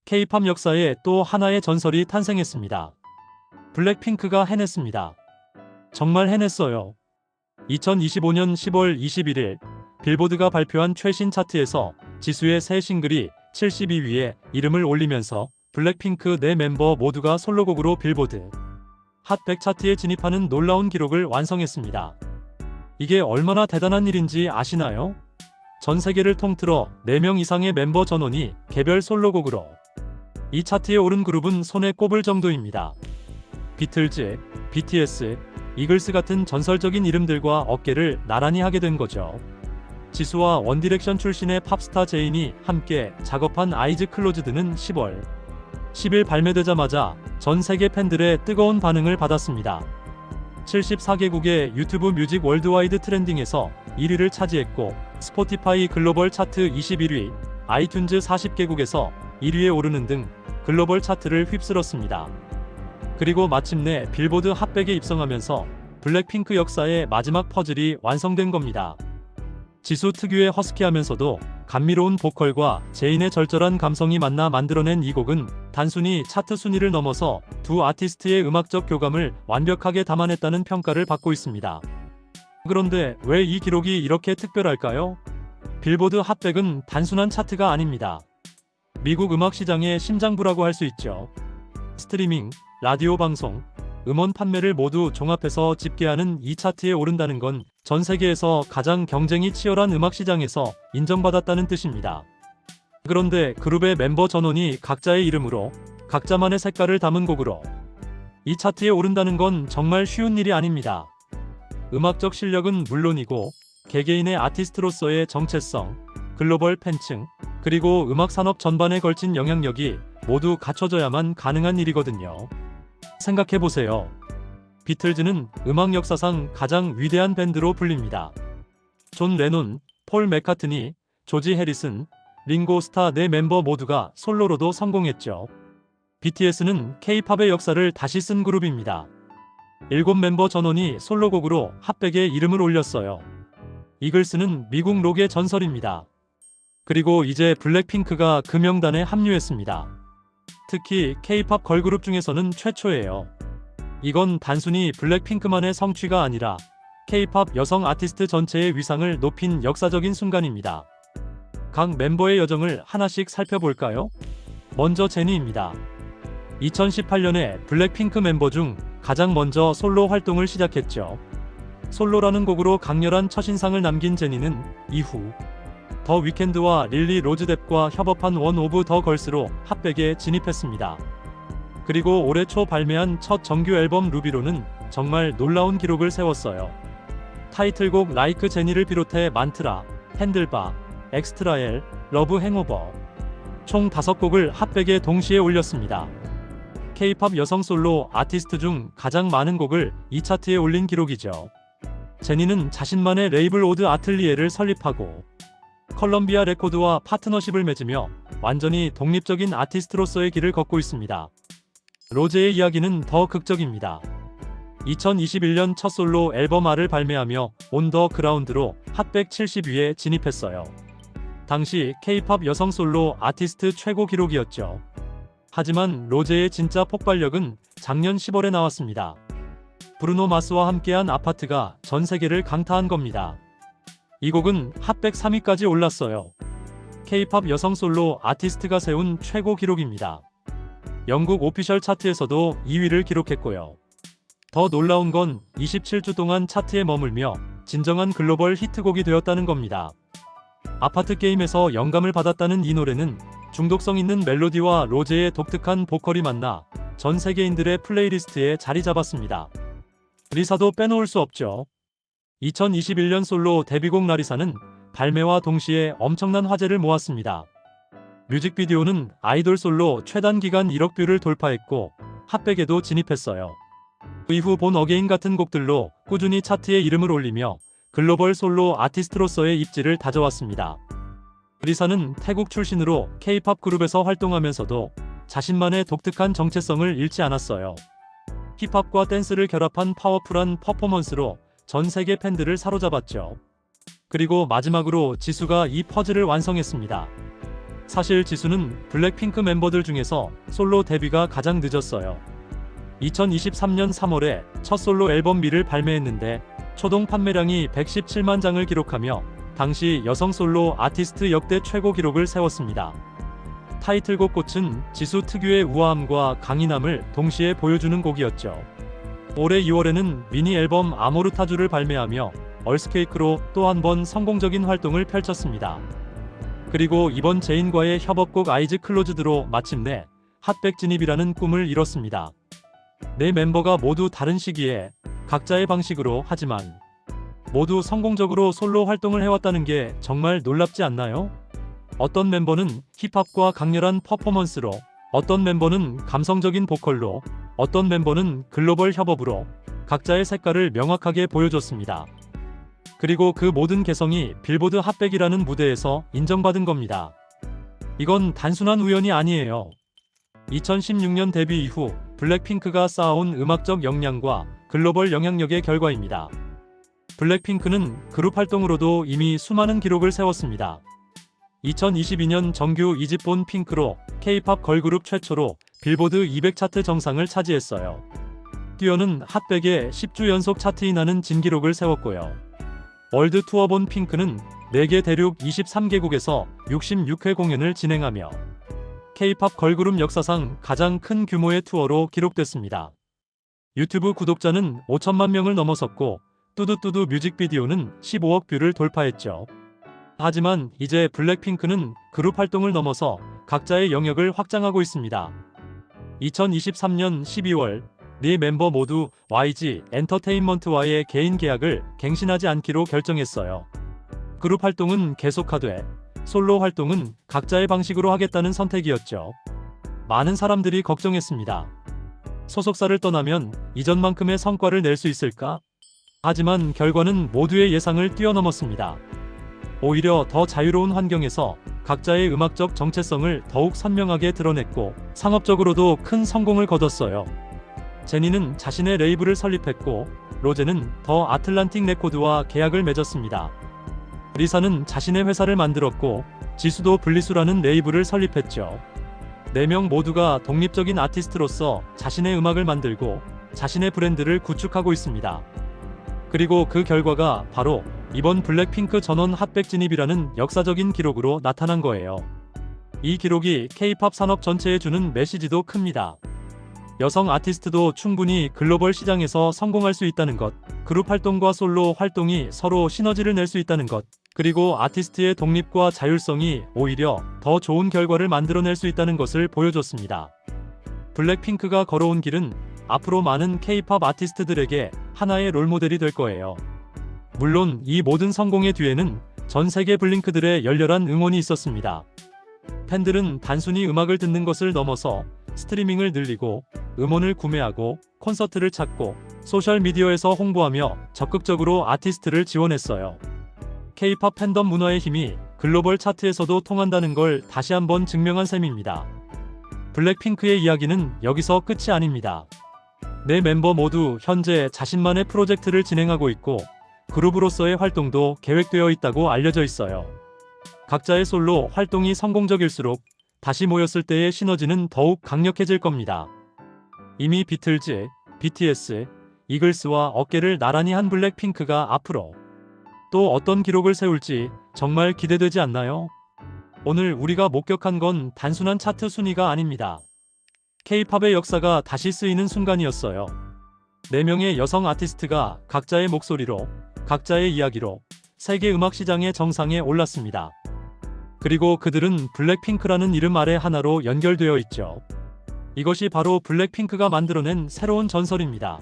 K-팝 역사에 또 하나의 전설이 탄생했습니다. 블랙핑크가 해냈습니다. 정말 해냈어요. 2025년 10월 21일 빌보드가 발표한 최신 차트에서 지수의 새 싱글이 72위에 이름을 올리면서 블랙핑크 4멤버 모두가 솔로곡으로 빌보드 핫 100 차트에 진입하는 놀라운 기록을 완성했습니다. 이게 얼마나 대단한 일인지 아시나요? 전 세계를 통틀어 4명 이상의 멤버 전원이 개별 솔로곡으로 이 차트에 오른 그룹은 손에 꼽을 정도입니다. 비틀즈, BTS, 이글스 같은 전설적인 이름들과 어깨를 나란히 하게 된 거죠. 지수와 원디렉션 출신의 팝스타 제인이 함께 작업한 아이즈 클로즈드는 10월 10일 발매되자마자 전 세계 팬들의 뜨거운 반응을 받았습니다. 74개국의 유튜브 뮤직 월드와이드 트렌딩에서 1위를 차지했고 스포티파이 글로벌 차트 21위, 아이튠즈 40개국에서 1위에 오르는 등 글로벌 차트를 휩쓸었습니다. 그리고 마침내 빌보드 핫 100에 입성하면서 블랙핑크 역사의 마지막 퍼즐이 완성된 겁니다. 지수 특유의 허스키하면서도 감미로운 보컬과 제인의 절절한 감성이 만나 만들어낸 이 곡은 단순히 차트 순위를 넘어서 두 아티스트의 음악적 교감을 완벽하게 담아냈다는 평가를 받고 있습니다. 그런데 왜 이 기록이 이렇게 특별할까요? 빌보드 핫 100은 단순한 차트가 아닙니다. 미국 음악 시장의 심장부라고 할 수 있죠. 스트리밍, 라디오 방송, 음원 판매를 모두 종합해서 집계하는 이 차트에 오른다는 건 전 세계에서 가장 경쟁이 치열한 음악 시장에서 인정받았다는 뜻입니다. 그런데 그룹의 멤버 전원이 각자의 이름으로 각자만의 색깔을 담은 곡으로 이 차트에 오른다는 건 정말 쉬운 일이 아닙니다. 음악적 실력은 물론이고 개개인의 아티스트로서의 정체성, 글로벌 팬층, 그리고 음악 산업 전반에 걸친 영향력이 모두 갖춰져야만 가능한 일이거든요. 생각해보세요. 비틀즈는 음악 역사상 가장 위대한 밴드로 불립니다. 존 레논, 폴 맥카트니, 조지 해리슨, 링고 스타 4멤버 모두가 솔로로도 성공했죠. BTS는 K-팝의 역사를 다시 쓴 그룹입니다. 7멤버 전원이 솔로곡으로 핫 100에 이름을 올렸어요. 이글스는 미국 록의 전설입니다. 그리고 이제 블랙핑크가 그 명단에 합류했습니다. 특히 K-팝 걸그룹 중에서는 최초예요. 이건 단순히 블랙핑크만의 성취가 아니라 K-팝 여성 아티스트 전체의 위상을 높인 역사적인 순간입니다. 각 멤버의 여정을 하나씩 살펴볼까요? 먼저 제니입니다. 2018년에 블랙핑크 멤버 중 가장 먼저 솔로 활동을 시작했죠. 솔로라는 곡으로 강렬한 첫인상을 남긴 제니는 이후 더 위켄드와 릴리 로즈뎁과 협업한 원 오브 더 걸스로 핫 100에 진입했습니다. 그리고 올해 초 발매한 첫 정규 앨범 루비로는 정말 놀라운 기록을 세웠어요. 타이틀곡 라이크 제니를 비롯해 만트라, 핸들바, 엑스트라엘, 러브 행오버 총 5곡을 핫 100에 동시에 올렸습니다. K-팝 여성 솔로 아티스트 중 가장 많은 곡을 이 차트에 올린 기록이죠. 제니는 자신만의 레이블 오드 아틀리에를 설립하고 컬럼비아 레코드와 파트너십을 맺으며 완전히 독립적인 아티스트로서의 길을 걷고 있습니다. 로제의 이야기는 더 극적입니다. 2021년 첫 솔로 앨범 R을 발매하며 온 더 그라운드로 핫 100 70위에 진입했어요. 당시 K-팝 여성 솔로 아티스트 최고 기록이었죠. 하지만 로제의 진짜 폭발력은 작년 10월에 나왔습니다. 브루노 마스와 함께한 아파트가 전 세계를 강타한 겁니다. 이 곡은 핫 100 3위까지 올랐어요. K-팝 여성 솔로 아티스트가 세운 최고 기록입니다. 영국 오피셜 차트에서도 2위를 기록했고요. 더 놀라운 건 27주 동안 차트에 머물며 진정한 글로벌 히트곡이 되었다는 겁니다. 아파트 게임에서 영감을 받았다는 이 노래는 중독성 있는 멜로디와 로제의 독특한 보컬이 만나 전 세계인들의 플레이리스트에 자리 잡았습니다. 리사도 빼놓을 수 없죠. 2021년 솔로 데뷔곡 라리사는 발매와 동시에 엄청난 화제를 모았습니다. 뮤직비디오는 아이돌 솔로 최단 기간 1억 뷰를 돌파했고 핫 100에도 진입했어요. 이후 본 어게인 같은 곡들로 꾸준히 차트에 이름을 올리며 글로벌 솔로 아티스트로서의 입지를 다져왔습니다. 리사는 태국 출신으로 K-팝 그룹에서 활동하면서도 자신만의 독특한 정체성을 잃지 않았어요. 힙합과 댄스를 결합한 파워풀한 퍼포먼스로 전 세계 팬들을 사로잡았죠. 그리고 마지막으로 지수가 이 퍼즐을 완성했습니다. 사실 지수는 블랙핑크 멤버들 중에서 솔로 데뷔가 가장 늦었어요. 2023년 3월에 첫 솔로 앨범 미를 발매했는데 초동 판매량이 117만 장을 기록하며 당시 여성 솔로 아티스트 역대 최고 기록을 세웠습니다. 타이틀곡 꽃은 지수 특유의 우아함과 강인함을 동시에 보여주는 곡이었죠. 올해 2월에는 미니 앨범 아모르타주를 발매하며 얼스케이크로 또 한 번 성공적인 활동을 펼쳤습니다. 그리고 이번 제인과의 협업곡 아이즈 클로즈드로 마침내 핫백 진입이라는 꿈을 이뤘습니다. 네 멤버가 모두 다른 시기에 각자의 방식으로 하지만 모두 성공적으로 솔로 활동을 해왔다는 게 정말 놀랍지 않나요? 어떤 멤버는 힙합과 강렬한 퍼포먼스로, 어떤 멤버는 감성적인 보컬로, 어떤 멤버는 글로벌 협업으로 각자의 색깔을 명확하게 보여줬습니다. 그리고 그 모든 개성이 빌보드 핫백이라는 무대에서 인정받은 겁니다. 이건 단순한 우연이 아니에요. 2016년 데뷔 이후 블랙핑크가 쌓아온 음악적 역량과 글로벌 영향력의 결과입니다. 블랙핑크는 그룹 활동으로도 이미 수많은 기록을 세웠습니다. 2022년 정규 2집 핑크로 K-팝 걸그룹 최초로 빌보드 200 차트 정상을 차지했어요. 뛰어는 핫백에 10주 연속 차트인하는 진기록을 세웠고요. 월드 투어 핑크는 4개 대륙 23개국에서 66회 공연을 진행하며 K-팝 걸그룹 역사상 가장 큰 규모의 투어로 기록됐습니다. 유튜브 구독자는 5천만 명을 넘어섰고 뚜두뚜두 뮤직비디오는 15억 뷰를 돌파했죠. 하지만 이제 블랙핑크는 그룹 활동을 넘어서 각자의 영역을 확장하고 있습니다. 2023년 12월 네 멤버 모두 YG 엔터테인먼트와의 개인 계약을 갱신하지 않기로 결정했어요. 그룹 활동은 계속하되 솔로 활동은 각자의 방식으로 하겠다는 선택이었죠. 많은 사람들이 걱정했습니다. 소속사를 떠나면 이전만큼의 성과를 낼 수 있을까? 하지만 결과는 모두의 예상을 뛰어넘었습니다. 오히려 더 자유로운 환경에서 각자의 음악적 정체성을 더욱 선명하게 드러냈고 상업적으로도 큰 성공을 거뒀어요. 제니는 자신의 레이블을 설립했고 로제는 더 아틀란틱 레코드와 계약을 맺었습니다. 리사는 자신의 회사를 만들었고 지수도 분리수라는 레이블을 설립했죠. 4명 모두가 독립적인 아티스트로서 자신의 음악을 만들고 자신의 브랜드를 구축하고 있습니다. 그리고 그 결과가 바로 이번 블랙핑크 전원 핫백 진입이라는 역사적인 기록으로 나타난 거예요. 이 기록이 K-팝 산업 전체에 주는 메시지도 큽니다. 여성 아티스트도 충분히 글로벌 시장에서 성공할 수 있다는 것, 그룹 활동과 솔로 활동이 서로 시너지를 낼 수 있다는 것, 그리고 아티스트의 독립과 자율성이 오히려 더 좋은 결과를 만들어낼 수 있다는 것을 보여줬습니다. 블랙핑크가 걸어온 길은 앞으로 많은 K-팝 아티스트들에게 하나의 롤모델이 될 거예요. 물론 이 모든 성공의 뒤에는 전 세계 블링크들의 열렬한 응원이 있었습니다. 팬들은 단순히 음악을 듣는 것을 넘어서 스트리밍을 늘리고 음원을 구매하고 콘서트를 찾고 소셜미디어에서 홍보하며 적극적으로 아티스트를 지원했어요. K-팝 팬덤 문화의 힘이 글로벌 차트에서도 통한다는 걸 다시 한번 증명한 셈입니다. 블랙핑크의 이야기는 여기서 끝이 아닙니다. 네 멤버 모두 현재 자신만의 프로젝트를 진행하고 있고 그룹으로서의 활동도 계획되어 있다고 알려져 있어요. 각자의 솔로 활동이 성공적일수록 다시 모였을 때의 시너지는 더욱 강력해질 겁니다. 이미 비틀즈, BTS, 이글스와 어깨를 나란히 한 블랙핑크가 앞으로 또 어떤 기록을 세울지 정말 기대되지 않나요? 오늘 우리가 목격한 건 단순한 차트 순위가 아닙니다. K-팝의 역사가 다시 쓰이는 순간이었어요. 4명의 여성 아티스트가 각자의 목소리로, 각자의 이야기로 세계 음악 시장의 정상에 올랐습니다. 그리고 그들은 블랙핑크라는 이름 아래 하나로 연결되어 있죠. 이것이 바로 블랙핑크가 만들어낸 새로운 전설입니다.